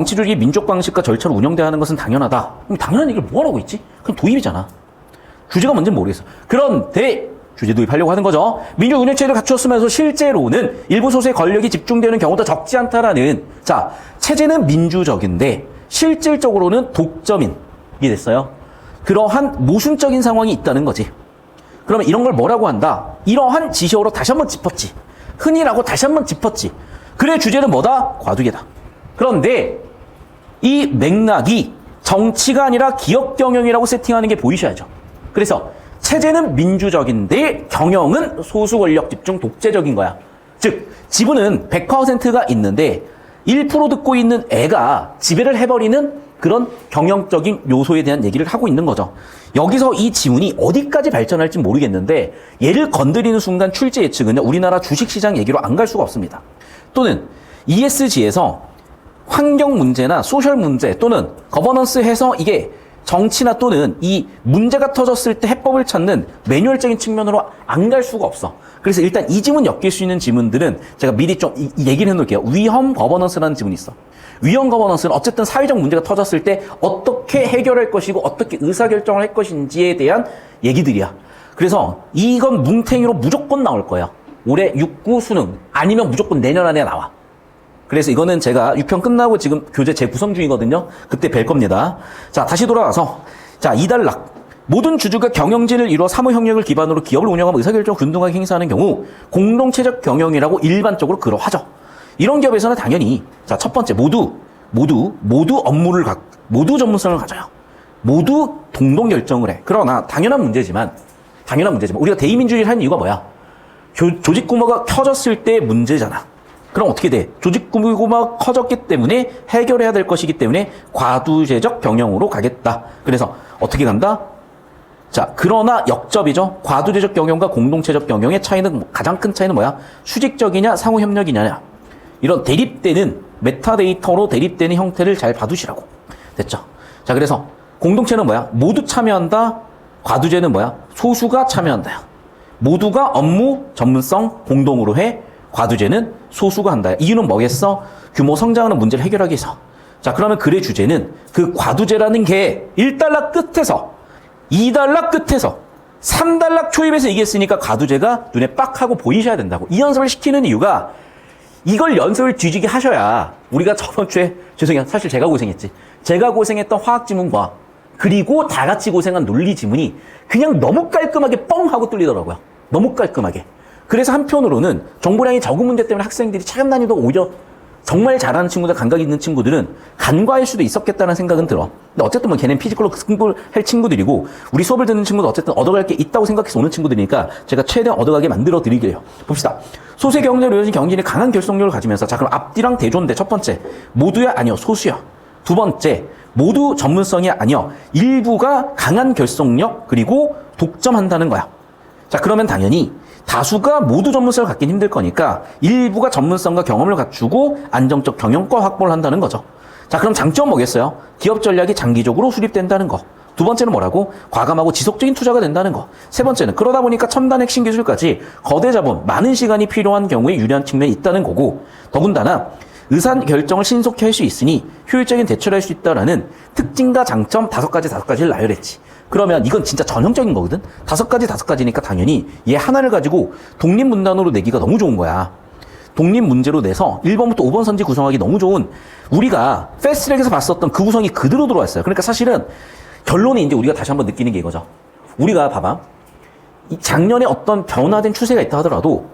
정치주의 민족 방식과 절차로 운영돼야 하는 것은 당연하다. 그럼 당연한 얘기를 뭐하라고 있지? 그럼 도입이잖아. 주제가 뭔지는 모르겠어. 그런데 주제 도입하려고 하는 거죠. 민주 운영체를 갖추었으면서 실제로는 일부 소수의 권력이 집중되는 경우도 적지 않다라는, 자, 체제는 민주적인데 실질적으로는 독점인이 됐어요. 그러한 모순적인 상황이 있다는 거지. 그러면 이런 걸 뭐라고 한다? 이러한 지시어로 다시 한번 짚었지. 흔히라고 다시 한번 짚었지. 그래, 주제는 뭐다? 과두개다. 그런데 이 맥락이 정치가 아니라 기업 경영이라고 세팅하는 게 보이셔야죠. 그래서 체제는 민주적인데 경영은 소수 권력 집중 독재적인 거야. 즉, 지분은 100%가 있는데 1% 듣고 있는 애가 지배를 해버리는 그런 경영적인 요소에 대한 얘기를 하고 있는 거죠. 여기서 이 지문이 어디까지 발전할지 모르겠는데 얘를 건드리는 순간 출제 예측은요, 우리나라 주식시장 얘기로 안 갈 수가 없습니다. 또는 ESG에서 환경 문제나 소셜 문제 또는 거버넌스 해서 이게 정치나 또는 이 문제가 터졌을 때 해법을 찾는 매뉴얼적인 측면으로 안 갈 수가 없어. 그래서 일단 이 지문 엮일 수 있는 지문들은 제가 미리 좀 얘기를 해놓을게요. 위험 거버넌스라는 지문이 있어. 위험 거버넌스는 어쨌든 사회적 문제가 터졌을 때 어떻게 해결할 것이고 어떻게 의사결정을 할 것인지에 대한 얘기들이야. 그래서 이건 뭉탱이로 무조건 나올 거야. 올해 6, 9 수능 아니면 무조건 내년 안에 나와. 그래서 이거는 제가 6편 끝나고 지금 교재 재구성 중이거든요. 그때 뵐 겁니다. 자, 다시 돌아와서, 자, 이단락. 모든 주주가 경영진을 이루어 사무 협력을 기반으로 기업을 운영하고 의사결정을 균등하게 행사하는 경우 공동체적 경영이라고 일반적으로 그러하죠. 이런 기업에서는 당연히, 자, 첫 번째, 모두 모두 전문성을 가져요. 모두 동동 결정을 해. 그러나 당연한 문제지만 우리가 대의민주주의를 한 이유가 뭐야? 조직 규모가 커졌을 때 문제잖아. 그럼 어떻게 돼? 조직 규모가 커졌기 때문에 해결해야 될 것이기 때문에 과두제적 경영으로 가겠다. 그래서 어떻게 간다? 자, 그러나 역접이죠. 과두제적 경영과 공동체적 경영의 차이는, 가장 큰 차이는 뭐야? 수직적이냐 상호협력이냐냐. 이런 대립되는, 메타데이터로 대립되는 형태를 잘 봐두시라고. 됐죠? 자, 그래서 공동체는 뭐야? 모두 참여한다. 과두제는 뭐야? 소수가 참여한다. 모두가 업무 전문성 공동으로 해. 과두제는 소수가 한다. 이유는 뭐겠어? 규모 성장하는 문제를 해결하기 위해서. 자, 그러면 글의 주제는 그 과두제라는 게 1단락 끝에서 2단락 끝에서 3단락 초입에서 이겼으니까 과두제가 눈에 빡 하고 보이셔야 된다고. 이 연습을 시키는 이유가 이걸 연습을 뒤지게 하셔야 우리가 저번 주에, 죄송해요. 사실 제가 고생했지. 제가 고생했던 화학 지문과 그리고 다 같이 고생한 논리 지문이 그냥 너무 깔끔하게 뻥 하고 뚫리더라고요. 너무 깔끔하게. 그래서 한편으로는 정보량이 적은 문제 때문에 학생들이 차감 난이도 오히려 정말 잘하는 친구들, 감각 있는 친구들은 간과할 수도 있었겠다는 생각은 들어. 근데 어쨌든 뭐 걔는 피지컬로 승부를 할 친구들이고 우리 수업을 듣는 친구도 어쨌든 얻어갈 게 있다고 생각해서 오는 친구들이니까 제가 최대한 얻어가게 만들어 드리게요. 봅시다. 소수의 경쟁으로 이어진 경진이 강한 결속력을 가지면서, 자, 그럼 앞뒤랑 대조인데 첫 번째, 모두야 아니요 소수야. 두 번째, 모두 전문성이 아니요 일부가 강한 결속력 그리고 독점한다는 거야. 자, 그러면 당연히 다수가 모두 전문성을 갖긴 힘들 거니까 일부가 전문성과 경험을 갖추고 안정적 경영과 확보를 한다는 거죠. 자, 그럼 장점은 뭐겠어요? 기업 전략이 장기적으로 수립된다는 거. 두 번째는 뭐라고? 과감하고 지속적인 투자가 된다는 거. 세 번째는 그러다 보니까 첨단 핵심 기술까지 거대 자본, 많은 시간이 필요한 경우에 유리한 측면이 있다는 거고, 더군다나 의사결정을 신속히 할 수 있으니 효율적인 대처를 할 수 있다라는 특징과 장점 5가지를 나열했지. 그러면 이건 진짜 전형적인 거거든? 5가지니까 당연히 얘 하나를 가지고 독립문단으로 내기가 너무 좋은 거야. 독립 문제로 내서 1번부터 5번 선지 구성하기 너무 좋은, 우리가 패스트트랙에서 봤었던 그 구성이 그대로 들어왔어요. 그러니까 사실은 결론이 이제 우리가 다시 한번 느끼는 게 이거죠. 우리가 봐봐. 이 작년에 어떤 변화된 추세가 있다 하더라도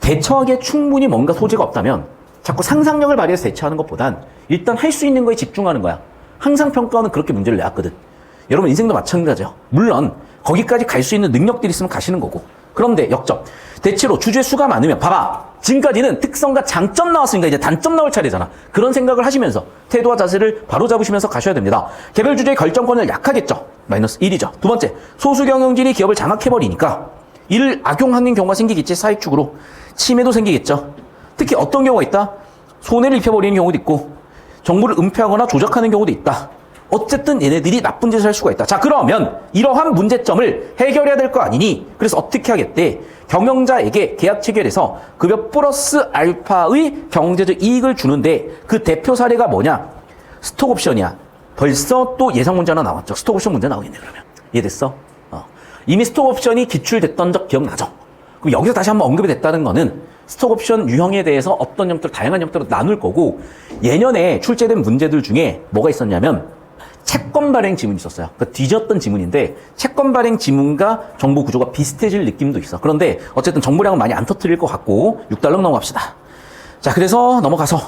대처하기에 충분히 뭔가 소재가 없다면 자꾸 상상력을 발휘해서 대처하는 것보단 일단 할 수 있는 거에 집중하는 거야. 항상 평가원은 그렇게 문제를 내왔거든. 여러분 인생도 마찬가지죠. 물론 거기까지 갈 수 있는 능력들이 있으면 가시는 거고. 그런데 역적. 대체로 주제 수가 많으면, 봐봐. 지금까지는 특성과 장점 나왔으니까 이제 단점 나올 차례잖아. 그런 생각을 하시면서 태도와 자세를 바로잡으시면서 가셔야 됩니다. 개별 주제의 결정권을 약하겠죠. 마이너스 1이죠. 두 번째, 소수 경영진이 기업을 장악해버리니까 이를 악용하는 경우가 생기겠지. 사익축으로. 침해도 생기겠죠. 특히 어떤 경우가 있다? 손해를 입혀버리는 경우도 있고 정보를 은폐하거나 조작하는 경우도 있다. 어쨌든 얘네들이 나쁜 짓을 할 수가 있다. 자, 그러면 이러한 문제점을 해결해야 될 거 아니니? 그래서 어떻게 하겠대? 경영자에게 계약 체결해서 급여 플러스 알파의 경제적 이익을 주는데 그 대표 사례가 뭐냐? 스톡옵션이야. 벌써 또 예상 문제 하나 나왔죠. 스톡옵션 문제 나오겠네, 그러면. 이해됐어? 이미 스톡옵션이 기출됐던 적 기억나죠? 그럼 여기서 다시 한번 언급이 됐다는 거는 스톡옵션 유형에 대해서 어떤 형태로, 다양한 형태로 나눌 거고, 예년에 출제된 문제들 중에 뭐가 있었냐면 채권 발행 지문이 있었어요. 그러니까 뒤졌던 지문인데 채권 발행 지문과 정보 구조가 비슷해질 느낌도 있어. 그런데 어쨌든 정보량은 많이 안 터뜨릴 것 같고 6달러 넘어갑시다. 자, 그래서 넘어가서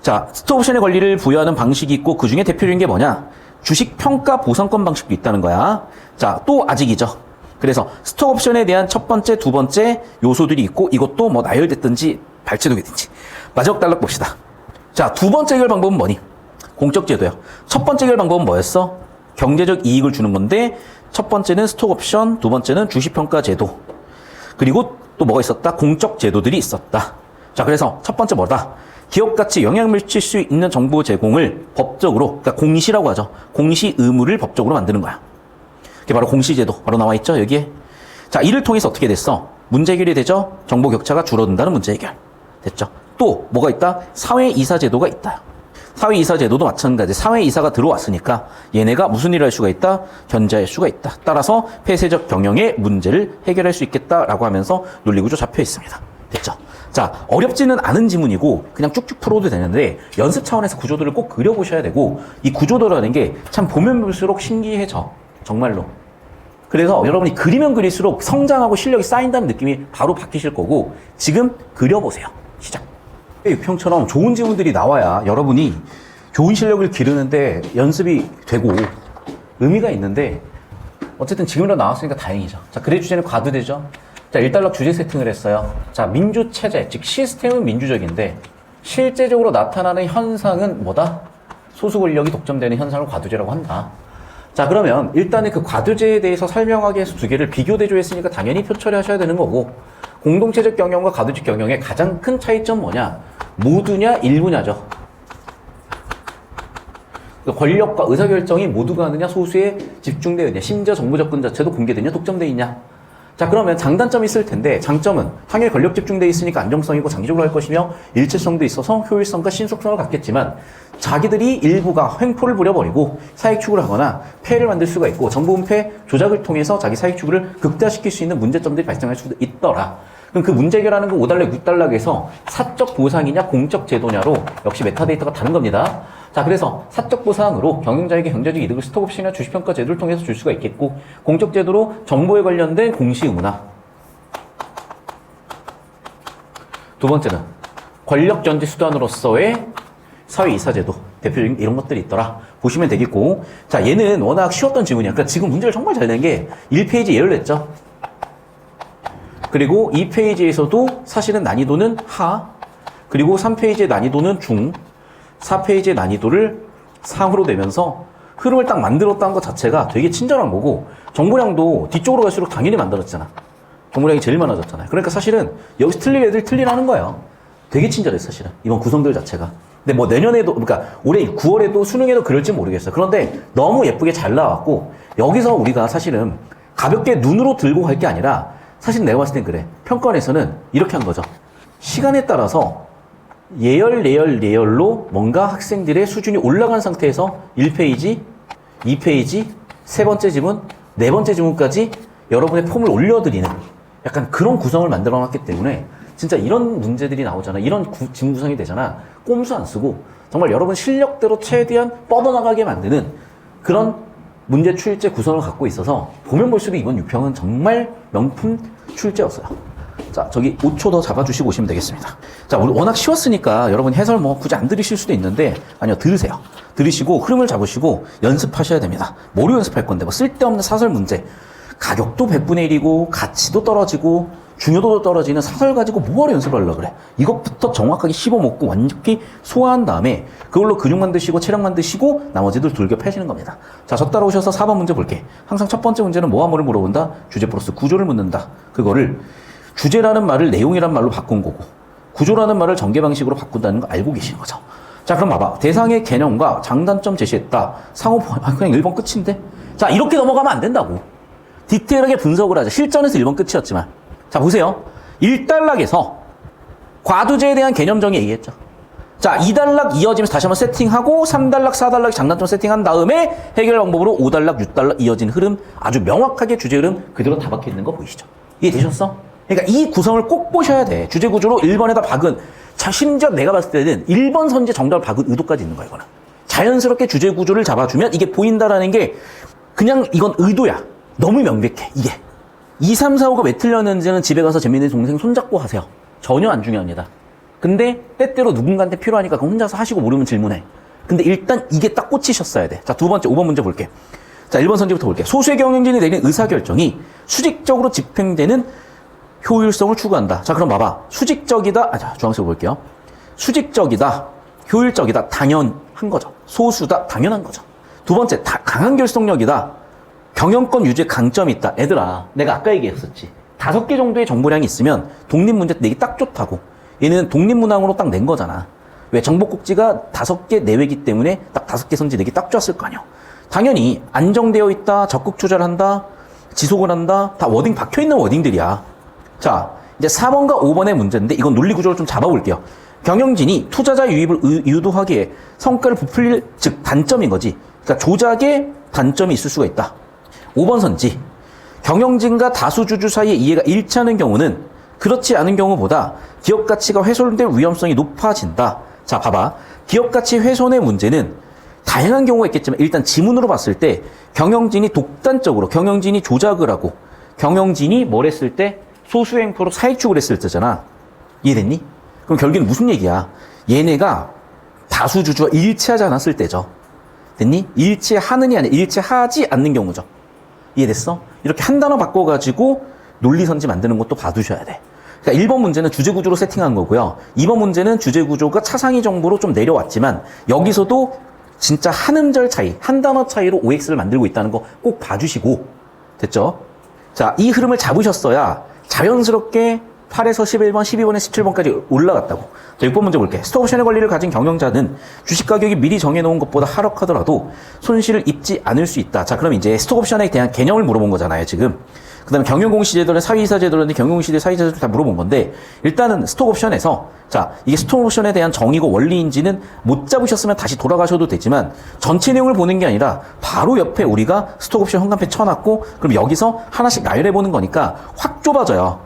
자, 스톡옵션의 권리를 부여하는 방식이 있고 그 중에 대표적인 게 뭐냐? 주식 평가 보상권 방식도 있다는 거야. 자, 또 아직이죠. 그래서 스톡옵션에 대한 첫 번째, 두 번째 요소들이 있고 이것도 뭐 나열됐든지 발췌되든지. 마지막 단락 봅시다. 자, 두 번째 해결 방법은 뭐니? 공적 제도요. 첫 번째 해결 방법은 뭐였어? 경제적 이익을 주는 건데 첫 번째는 스톡옵션, 두 번째는 주식평가 제도. 그리고 또 뭐가 있었다? 공적 제도들이 있었다. 자, 그래서 첫 번째 뭐다? 기업가치 영향을 미칠 수 있는 정보 제공을 법적으로, 그러니까 공시라고 하죠. 공시 의무를 법적으로 만드는 거야. 이게 바로 공시제도 바로 나와 있죠, 여기에. 자, 이를 통해서 어떻게 됐어? 문제 해결이 되죠? 정보 격차가 줄어든다는 문제 해결. 됐죠? 또 뭐가 있다? 사회이사 제도가 있다. 사회이사 제도도 마찬가지. 사회이사가 들어왔으니까 얘네가 무슨 일을 할 수가 있다? 견제할 수가 있다. 따라서 폐쇄적 경영의 문제를 해결할 수 있겠다라고 하면서 논리구조 잡혀 있습니다. 됐죠? 자, 어렵지는 않은 지문이고 그냥 쭉쭉 풀어도 되는데 연습 차원에서 구조도를 꼭 그려보셔야 되고 이 구조도라는 게 참 보면 볼수록 신기해져. 정말로. 그래서 여러분이 그리면 그릴수록 성장하고 실력이 쌓인다는 느낌이 바로 바뀌실 거고 지금 그려보세요. 시작. 육형처럼 좋은 지문들이 나와야 여러분이 좋은 실력을 기르는데 연습이 되고 의미가 있는데 어쨌든 지금이라도 나왔으니까 다행이죠. 자, 글의 주제는 과두대죠. 자, 1달러 주제 세팅을 했어요. 자, 민주체제, 즉 시스템은 민주적인데 실제적으로 나타나는 현상은 뭐다? 소수 권력이 독점되는 현상을 과두제라고 한다. 자, 그러면 일단은 그 과두제에 대해서 설명하기 위해서 두 개를 비교 대조했으니까 당연히 표 처리하셔야 되는 거고 공동체적 경영과 과두적 경영의 가장 큰 차이점 뭐냐? 모두냐 일부냐죠. 권력과 의사결정이 모두가 하느냐 소수에 집중되어 있냐 심지어 정보 접근 자체도 공개되냐 독점되어 있냐. 자, 그러면 장단점이 있을 텐데 장점은 당연히 권력 집중되어 있으니까 안정성이고 장기적으로 할 것이며 일체성도 있어서 효율성과 신속성을 갖겠지만 자기들이 일부가 횡포를 부려버리고 사익 추구를 하거나 폐해를 만들 수가 있고 정보 분패 조작을 통해서 자기 사익 추구를 극대화시킬 수 있는 문제점들이 발생할 수도 있더라. 그럼 그 문제 해결하는 거 5달러, 6달러에서 사적 보상이냐 공적 제도냐로 역시 메타데이터가 다른 겁니다. 자, 그래서 사적 보상으로 경영자에게 경제적 이득을 스톡옵션이나 주식평가 제도를 통해서 줄 수가 있겠고 공적 제도로 정보에 관련된 공시 의무나 두 번째는 권력 전제 수단으로서의 사회이사 제도 대표적인 이런 것들이 있더라. 보시면 되겠고 자, 얘는 워낙 쉬웠던 지문이야. 그러니까 지금 문제를 정말 잘 낸 게 1페이지 예를 냈죠. 그리고 2페이지에서도 사실은 난이도는 하, 그리고 3페이지의 난이도는 중, 4페이지의 난이도를 상으로 내면서 흐름을 딱 만들었다는 것 자체가 되게 친절한 거고 정보량도 뒤쪽으로 갈수록 당연히 만들었잖아. 정보량이 제일 많아졌잖아요. 그러니까 사실은 여기서 틀릴 애들 틀리라는 거예요. 되게 친절해 사실은 이번 구성들 자체가. 근데 뭐 내년에도 그러니까 올해 9월에도 수능에도 그럴지 모르겠어요. 그런데 너무 예쁘게 잘 나왔고 여기서 우리가 사실은 가볍게 눈으로 들고 갈 게 아니라 사실 내가 봤을 땐 그래. 평가원에서는 이렇게 한 거죠. 시간에 따라서 예열로 뭔가 학생들의 수준이 올라간 상태에서 1페이지, 2페이지, 세 번째 지문, 네 번째 지문까지 여러분의 폼을 올려드리는 약간 그런 구성을 만들어 놨기 때문에 진짜 이런 문제들이 나오잖아. 이런 지문 구성이 되잖아. 꼼수 안 쓰고 정말 여러분 실력대로 최대한 뻗어나가게 만드는 그런 문제 출제 구성을 갖고 있어서 보면 볼수록 이번 6평은 정말 명품 출제였어요. 자, 저기 5초 더 잡아주시고 오시면 되겠습니다. 자, 워낙 쉬웠으니까 여러분 해설 뭐 굳이 안 들으실 수도 있는데 아니요, 들으세요. 들으시고 흐름을 잡으시고 연습하셔야 됩니다. 뭐로 연습할 건데 뭐 쓸데없는 사설 문제 가격도 100분의 1이고 가치도 떨어지고 중요도도 떨어지는 사설 가지고 뭐하러 연습하려고 그래. 이것부터 정확하게 씹어먹고 완전히 소화한 다음에 그걸로 근육 만드시고 체력 만드시고 나머지들 돌격하시는 겁니다. 자, 저 따라오셔서 4번 문제 볼게. 항상 첫 번째 문제는 뭐와 뭐를 물어본다? 주제 플러스 구조를 묻는다. 그거를 주제라는 말을 내용이란 말로 바꾼 거고 구조라는 말을 전개 방식으로 바꾼다는 거 알고 계시는 거죠. 자, 그럼 봐봐. 대상의 개념과 장단점 제시했다. 상호 그냥 1번 끝인데? 자, 이렇게 넘어가면 안 된다고. 디테일하게 분석을 하자. 실전에서 1번 끝이었지만. 자, 보세요. 1단락에서 과두제에 대한 개념 정의 얘기했죠. 자, 2단락 이어지면서 다시 한번 세팅하고 3단락, 4단락 장단점 세팅한 다음에 해결 방법으로 5단락, 6단락 이어진 흐름 아주 명확하게 주제 흐름 그대로 다 박혀 있는 거 보이시죠? 이해되셨어? 그러니까 이 구성을 꼭 보셔야 돼. 주제 구조로 1번에다 박은 자, 심지어 내가 봤을 때는 1번 선지 정답을 박은 의도까지 있는 거야, 이거는. 자연스럽게 주제 구조를 잡아주면 이게 보인다라는 게 그냥 이건 의도야. 너무 명백해, 이게. 2, 3, 4, 5가 왜 틀렸는지는 집에 가서 재밌는 동생 손잡고 하세요. 전혀 안 중요합니다. 근데 때때로 누군가한테 필요하니까 그럼 혼자서 하시고 모르면 질문해. 근데 일단 이게 딱 꽂히셨어야 돼. 자, 두 번째 5번 문제 볼게. 자, 1번 선지부터 볼게. 소수의 경영진이 내린 의사결정이 수직적으로 집행되는 효율성을 추구한다. 자, 그럼 봐봐. 수직적이다. 자, 주황색으로 볼게요. 수직적이다. 효율적이다. 당연한 거죠. 소수다. 당연한 거죠. 두 번째, 강한 결속력이다. 경영권 유지에 강점이 있다. 애들아, 내가 아까 얘기했었지. 5개 정도의 정보량이 있으면 독립문제 내기 딱 좋다고. 얘는 독립문항으로 딱 낸 거잖아. 왜? 정보꼭지가 5개 내외기 때문에 딱 5개 선지 내기 딱 좋았을 거 아니야. 당연히 안정되어 있다, 적극 투자를 한다, 지속을 한다, 다 워딩 박혀있는 워딩들이야. 자, 이제 4번과 5번의 문제인데 이건 논리구조를 좀 잡아볼게요. 경영진이 투자자 유입을 유도하기에 성과를 부풀릴, 즉 단점인 거지. 그러니까 조작에 단점이 있을 수가 있다. 5번 선지. 경영진과 다수주주 사이의 이해가 일치하는 경우는 그렇지 않은 경우보다 기업 가치가 훼손될 위험성이 높아진다. 자, 봐봐. 기업 가치 훼손의 문제는 다양한 경우가 있겠지만 일단 지문으로 봤을 때 경영진이 독단적으로 경영진이 조작을 하고 경영진이 뭘 했을 때 소수행포로 사익축을 했을 때잖아. 이해됐니? 그럼 결국엔 무슨 얘기야? 얘네가 다수주주와 일치하지 않았을 때죠. 됐니? 일치하느냐 아니냐, 일치하지 않는 경우죠. 이해됐어? 이렇게 한 단어 바꿔가지고 논리선지 만드는 것도 봐두셔야 돼. 그러니까 1번 문제는 주제구조로 세팅한 거고요. 2번 문제는 주제구조가 차상위 정보로 좀 내려왔지만 여기서도 진짜 한 음절 차이, 한 단어 차이로 OX를 만들고 있다는 거 꼭 봐주시고. 됐죠? 자, 이 흐름을 잡으셨어야 자연스럽게 8에서 11번, 12번에 17번까지 올라갔다고. 자, 6번 문제 볼게. 스톡옵션의 권리를 가진 경영자는 주식 가격이 미리 정해놓은 것보다 하락하더라도 손실을 입지 않을 수 있다. 자, 그럼 이제 스톡옵션에 대한 개념을 물어본 거잖아요, 지금. 그 다음에 경영공시제도는 사위이사제도는 경영공시제 사위이사제도 다 물어본 건데 일단은 스톡옵션에서 자, 이게 스톡옵션에 대한 정의고 원리인지는 못 잡으셨으면 다시 돌아가셔도 되지만 전체 내용을 보는 게 아니라 바로 옆에 우리가 스톡옵션 현관펜 쳐놨고 그럼 여기서 하나씩 나열해 보는 거니까 확 좁아져요.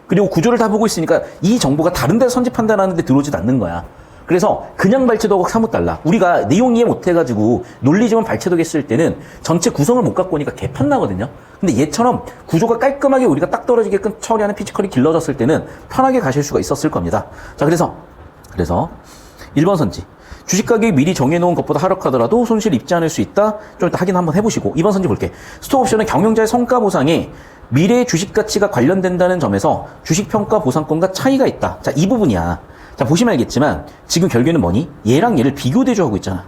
그리고 구조를 다 보고 있으니까 이 정보가 다른 데서 선지 판단하는데 들어오지도 않는 거야. 그래서 그냥 발췌도하고 사뭇 달라. 우리가 내용 이해 못해가지고 논리지문 발췌도 했을 때는 전체 구성을 못 갖고 오니까 개판 나거든요. 근데 얘처럼 구조가 깔끔하게 우리가 딱 떨어지게끔 처리하는 피지컬이 길러졌을 때는 편하게 가실 수가 있었을 겁니다. 자, 그래서 1번 선지. 주식 가격이 미리 정해놓은 것보다 하락하더라도 손실 입지 않을 수 있다. 좀 이따 확인 한번 해보시고 2번 선지 볼게. 스톡옵션은 경영자의 성과 보상에 미래의 주식 가치가 관련된다는 점에서 주식평가 보상권과 차이가 있다. 자, 이 부분이야. 자, 보시면 알겠지만 지금 결국에는 뭐니? 얘랑 얘를 비교대조하고 있잖아.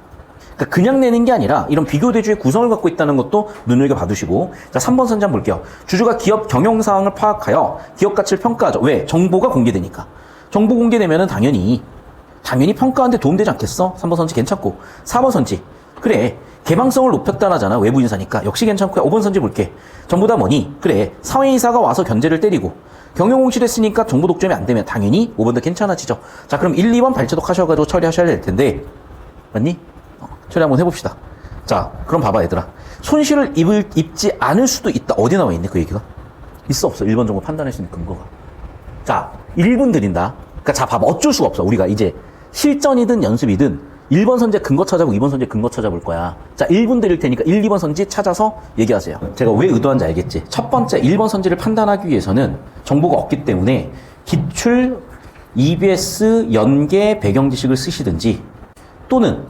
그러니까 그냥 내는 게 아니라 이런 비교대조의 구성을 갖고 있다는 것도 눈여겨 봐두시고. 자, 3번 선지 한번 볼게요. 주주가 기업 경영 사항을 파악하여 기업 가치를 평가하죠. 왜? 정보가 공개되니까. 정보 공개되면은 당연히 평가하는데 도움되지 않겠어? 3번 선지 괜찮고. 4번 선지. 그래. 개방성을 높였다라잖아. 외부 인사니까. 역시 괜찮고요. 5번 선지 볼게. 전부 다 뭐니? 그래. 사회이사가 와서 견제를 때리고 경영공시를 했으니까 정보 독점이 안 되면 당연히 5번도 괜찮아지죠. 자, 그럼 1, 2번 발췌도 하셔가지고 처리하셔야 될 텐데 맞니? 처리 한번 해봅시다. 자, 그럼 봐봐 얘들아. 손실을 입지 않을 수도 있다. 어디 나와 있네 그 얘기가? 있어 없어? 1번 정도 판단할 수 있는 근거가. 자, 1분 드린다. 그러니까 자, 봐봐. 어쩔 수가 없어. 우리가 이제 실전이든 연습이든 1번 선지 근거 찾아보고 2번 선지 근거 찾아볼 거야. 자, 1분 드릴 테니까 1, 2번 선지 찾아서 얘기하세요. 제가 왜 의도한지 알겠지? 첫 번째, 1번 선지를 판단하기 위해서는 정보가 없기 때문에 기출, EBS, 연계, 배경 지식을 쓰시든지 또는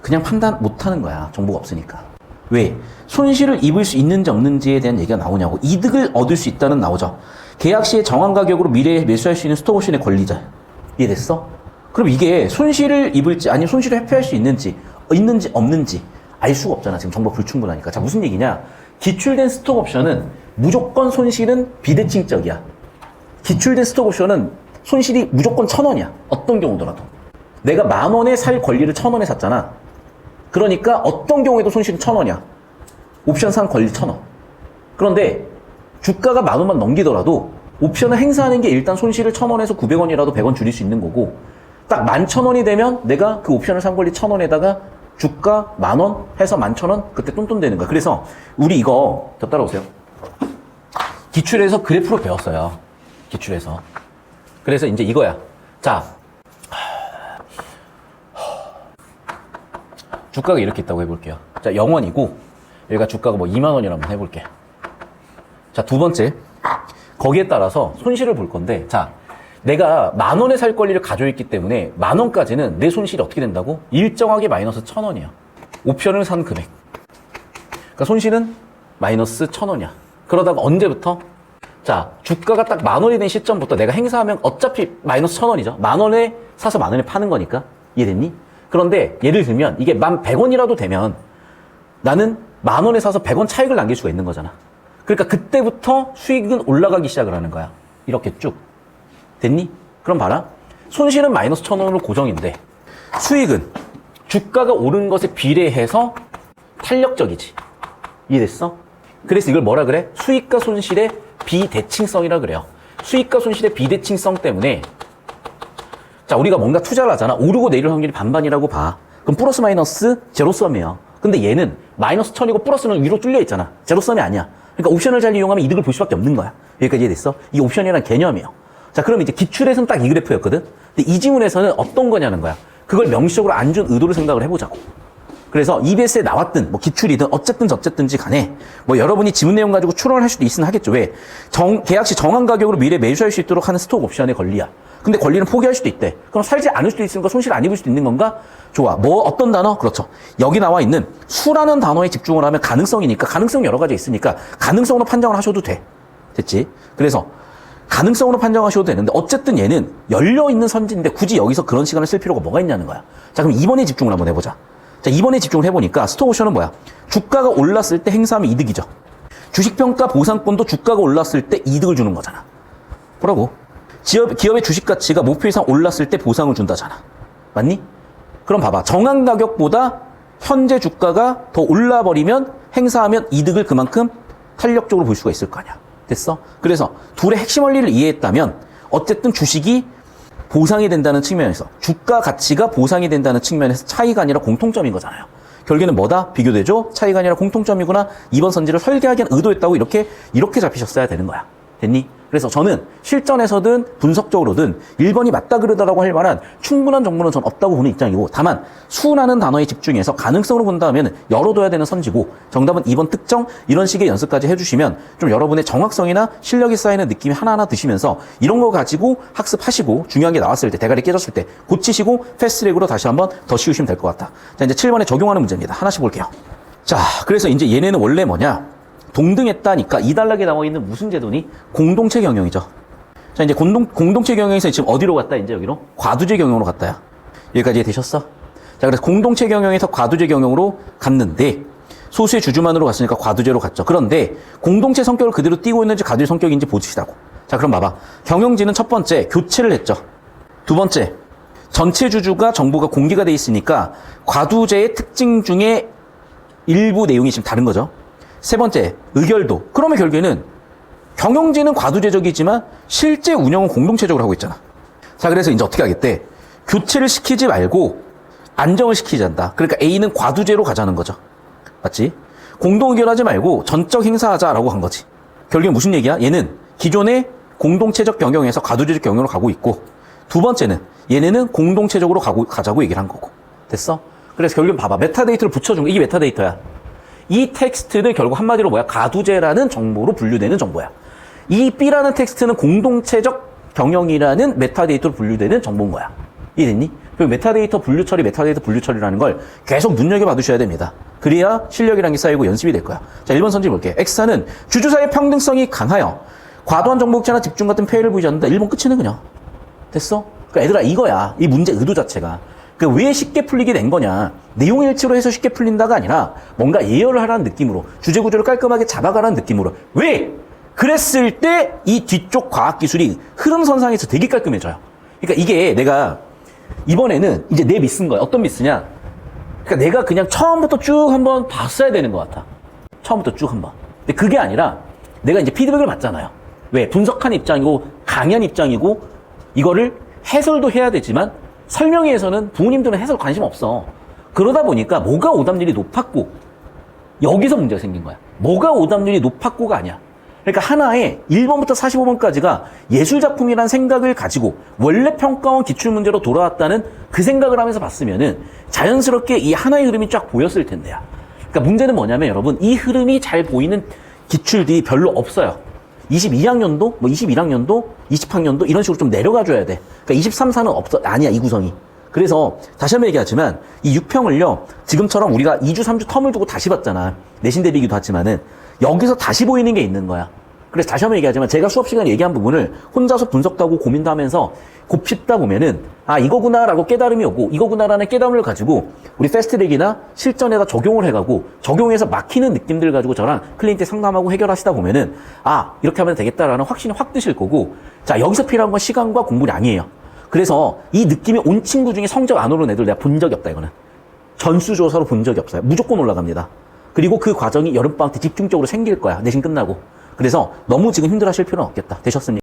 그냥 판단 못하는 거야. 정보가 없으니까. 왜? 손실을 입을 수 있는지 없는지에 대한 얘기가 나오냐고. 이득을 얻을 수 있다는 나오죠. 계약 시에 정한 가격으로 미래에 매수할 수 있는 스톡옵션의 권리자. 이해됐어? 그럼 이게 손실을 입을지 아니면 손실을 회피할 수 있는지 없는지 알 수가 없잖아. 지금 정보 불충분하니까. 자, 무슨 얘기냐? 기출된 스톡옵션은 무조건 손실은 비대칭적이야. 기출된 스톡옵션은 손실이 무조건 1,000원이야. 어떤 경우더라도. 내가 10,000원에 살 권리를 1,000원에 샀잖아. 그러니까 어떤 경우에도 손실은 1,000원이야. 옵션 산 권리 1,000원. 그런데 주가가 10,000원만 넘기더라도 옵션을 행사하는 게 일단 손실을 1,000원에서 900원이라도 100원 줄일 수 있는 거고 딱 11,000원이 되면 내가 그 옵션을 산 권리 1,000원에다가 주가 10,000원 해서 11,000원 그때 똔똔 되는 거야. 그래서 우리 이거 저 따라오세요. 기출에서 그래프로 배웠어요. 기출에서. 그래서 이제 이거야. 자, 주가가 이렇게 있다고 해볼게요. 자, 0원이고 여기가 주가가 뭐 2만 원이라 한번 해볼게. 자, 두 번째. 거기에 따라서 손실을 볼 건데, 자, 내가 10,000원에 살 권리를 가지고 있기 때문에 10,000원까지는 내 손실이 어떻게 된다고? 일정하게 마이너스 1,000원이야. 옵션을 산 금액. 그러니까 손실은 마이너스 1,000원이야. 그러다가 언제부터? 자, 주가가 딱 10,000원이 된 시점부터 내가 행사하면 어차피 마이너스 1,000원이죠. 10,000원에 사서 10,000원에 파는 거니까. 이해됐니? 그런데 예를 들면 이게 11,100원이라도 되면 나는 10,000원에 사서 100원 차익을 남길 수가 있는 거잖아. 그러니까 그때부터 수익은 올라가기 시작을 하는 거야. 이렇게 쭉. 됐니? 그럼 봐라. 손실은 마이너스 1,000원으로 고정인데 수익은 주가가 오른 것에 비례해서 탄력적이지. 이해됐어? 그래서 이걸 뭐라 그래? 수익과 손실의 비대칭성이라 그래요. 수익과 손실의 비대칭성 때문에 자, 우리가 뭔가 투자를 하잖아. 오르고 내릴 확률이 반반이라고 봐. 그럼 플러스 마이너스 제로섬이에요. 근데 얘는 마이너스 1,000이고 플러스는 위로 뚫려 있잖아. 제로섬이 아니야. 그러니까 옵션을 잘 이용하면 이득을 볼 수밖에 없는 거야. 여기까지 이해됐어? 이게 옵션이라는 개념이에요. 자, 그럼 이제 기출에서는 딱 이 그래프였거든? 근데 이 지문에서는 어떤 거냐는 거야. 그걸 명시적으로 안 준 의도를 생각을 해보자고. 그래서 EBS에 나왔든, 뭐 기출이든, 어쨌든지 간에, 뭐 여러분이 지문 내용 가지고 추론을 할 수도 있으면 하겠죠. 왜? 계약 시 정한 가격으로 미래 매수할 수 있도록 하는 스톡 옵션의 권리야. 근데 권리는 포기할 수도 있대. 그럼 살지 않을 수도 있으니까 손실 안 입을 수도 있는 건가? 좋아. 뭐, 어떤 단어? 그렇죠. 여기 나와 있는 수라는 단어에 집중을 하면 가능성이니까, 가능성 여러 가지 있으니까, 가능성으로 판정을 하셔도 돼. 됐지? 그래서, 가능성으로 판정하셔도 되는데 어쨌든 얘는 열려있는 선지인데 굳이 여기서 그런 시간을 쓸 필요가 뭐가 있냐는 거야. 자, 그럼 2번에 집중을 한번 해보자. 자, 2번에 집중을 해보니까 스톡옵션은 뭐야? 주가가 올랐을 때 행사하면 이득이죠. 주식평가 보상권도 주가가 올랐을 때 이득을 주는 거잖아. 뭐라고? 기업의 주식 가치가 목표 이상 올랐을 때 보상을 준다잖아. 맞니? 그럼 봐봐. 정한 가격보다 현재 주가가 더 올라버리면 행사하면 이득을 그만큼 탄력적으로 볼 수가 있을 거 아니야. 됐어? 그래서 둘의 핵심 원리를 이해했다면 어쨌든 주식이 보상이 된다는 측면에서 주가 가치가 보상이 된다는 측면에서 차이가 아니라 공통점인 거잖아요. 결국에는 뭐다? 비교되죠? 차이가 아니라 공통점이구나. 이번 선지를 설계하기 위한 의도였다고 이렇게 잡히셨어야 되는 거야. 됐니? 그래서 저는 실전에서든 분석적으로든 1번이 맞다 그러다라고 할 만한 충분한 정보는 전 없다고 보는 입장이고, 다만 수라는 단어에 집중해서 가능성으로 본다면 열어둬야 되는 선지고, 정답은 2번 특정 이런 식의 연습까지 해주시면 좀 여러분의 정확성이나 실력이 쌓이는 느낌이 하나하나 드시면서 이런 거 가지고 학습하시고 중요한 게 나왔을 때, 대가리 깨졌을 때 고치시고 패스트트랙으로 다시 한번 더 씌우시면 될 것 같다. 자, 이제 7번에 적용하는 문제입니다. 하나씩 볼게요. 자, 그래서 이제 얘네는 원래 뭐냐? 동등했다니까 이 단락에 나와 있는 무슨 제도니? 공동체 경영이죠. 자, 이제 공동체 경영에서 지금 어디로 갔다? 이제 여기로 과두제 경영으로 갔다야. 여기까지 되셨어? 자, 그래서 공동체 경영에서 과두제 경영으로 갔는데 소수의 주주만으로 갔으니까 과두제로 갔죠. 그런데 공동체 성격을 그대로 띄고 있는지 과두제 성격인지 보시라고. 자, 그럼 봐봐. 경영진은 첫 번째 교체를 했죠. 두 번째 전체 주주가 정보가 공개가 돼 있으니까 과두제의 특징 중에 일부 내용이 지금 다른 거죠. 세 번째, 의결도. 그러면 결국에는 경영진은 과두제적이지만 실제 운영은 공동체적으로 하고 있잖아. 자, 그래서 이제 어떻게 하겠대? 교체를 시키지 말고 안정을 시키자. 그러니까 A는 과두제로 가자는 거죠. 맞지? 공동의결하지 말고 전적 행사하자라고 한 거지. 결국엔 무슨 얘기야? 얘는 기존의 공동체적 경영에서 과두제적 경영으로 가고 있고, 두 번째는 얘네는 공동체적으로 가자고 얘기를 한 거고. 됐어? 그래서 결국엔 봐봐. 메타데이터를 붙여준 거. 이게 메타데이터야. 이 텍스트는 결국 한마디로 뭐야? 가두제라는 정보로 분류되는 정보야. 이 B라는 텍스트는 공동체적 경영이라는 메타데이터로 분류되는 정보인 거야. 이해됐니? 그리고 메타데이터 분류 처리라는 걸 계속 눈여겨봐 두셔야 됩니다. 그래야 실력이라는 게 쌓이고 연습이 될 거야. 자, 1번 선지 볼게. X사는 주주사의 평등성이 강하여 과도한 정보 격차나 집중 같은 폐해를 보이지 않는다. 1번 끝이네 그냥. 됐어? 그러니까 얘들아 이거야. 이 문제 의도 자체가. 왜 쉽게 풀리게 된 거냐. 내용 일치로 해서 쉽게 풀린다가 아니라 뭔가 예열을 하라는 느낌으로 주제 구조를 깔끔하게 잡아가라는 느낌으로. 왜? 그랬을 때 이 뒤쪽 과학기술이 흐름선상에서 되게 깔끔해져요. 그러니까 이게 내가 이번에는 이제 내 미스인 거야. 어떤 미스냐. 그러니까 내가 그냥 처음부터 쭉 한번 봤어야 되는 것 같아. 처음부터 쭉 한번. 근데 그게 아니라 내가 이제 피드백을 받잖아요. 왜? 분석한 입장이고 강연 입장이고 이거를 해설도 해야 되지만 설명회에서는 부모님들은 해설 관심 없어. 그러다 보니까 뭐가 오답률이 높았고, 여기서 문제가 생긴 거야. 뭐가 오답률이 높았고가 아니야. 그러니까 하나에 1번부터 45번까지가 예술작품이라는 생각을 가지고 원래 평가원 기출문제로 돌아왔다는 그 생각을 하면서 봤으면은 자연스럽게 이 하나의 흐름이 쫙 보였을 텐데요. 그러니까 문제는 뭐냐면 여러분, 이 흐름이 잘 보이는 기출들이 별로 없어요. 22학년도, 뭐 21학년도, 20학년도 이런 식으로 좀 내려가 줘야 돼. 그러니까 23, 4는 없어. 아니야, 이 구성이. 그래서 다시 한번 얘기하지만 이 6평을요, 지금처럼 우리가 2주, 3주 텀을 두고 다시 봤잖아. 내신 대비기도 하지만은 여기서 다시 보이는 게 있는 거야. 그래서 다시 한번 얘기하지만 제가 수업 시간에 얘기한 부분을 혼자서 분석도 하고 고민도 하면서 곱씹다 보면은 아, 이거구나라고 깨달음이 오고 이거구나라는 깨달음을 가지고 우리 패스트트랙이나 실전에다 적용을 해가고 적용해서 막히는 느낌들 가지고 저랑 클리엔트 상담하고 해결하시다 보면은 아, 이렇게 하면 되겠다라는 확신이 확 드실 거고, 자, 여기서 필요한 건 시간과 공부량이에요. 그래서 이 느낌이 온 친구 중에 성적 안 오른 애들 내가 본 적이 없다, 이거는. 전수조사로 본 적이 없어요. 무조건 올라갑니다. 그리고 그 과정이 여름방학 때 집중적으로 생길 거야, 내신 끝나고. 그래서 너무 지금 힘들어 하실 필요는 없겠다. 되셨습니까?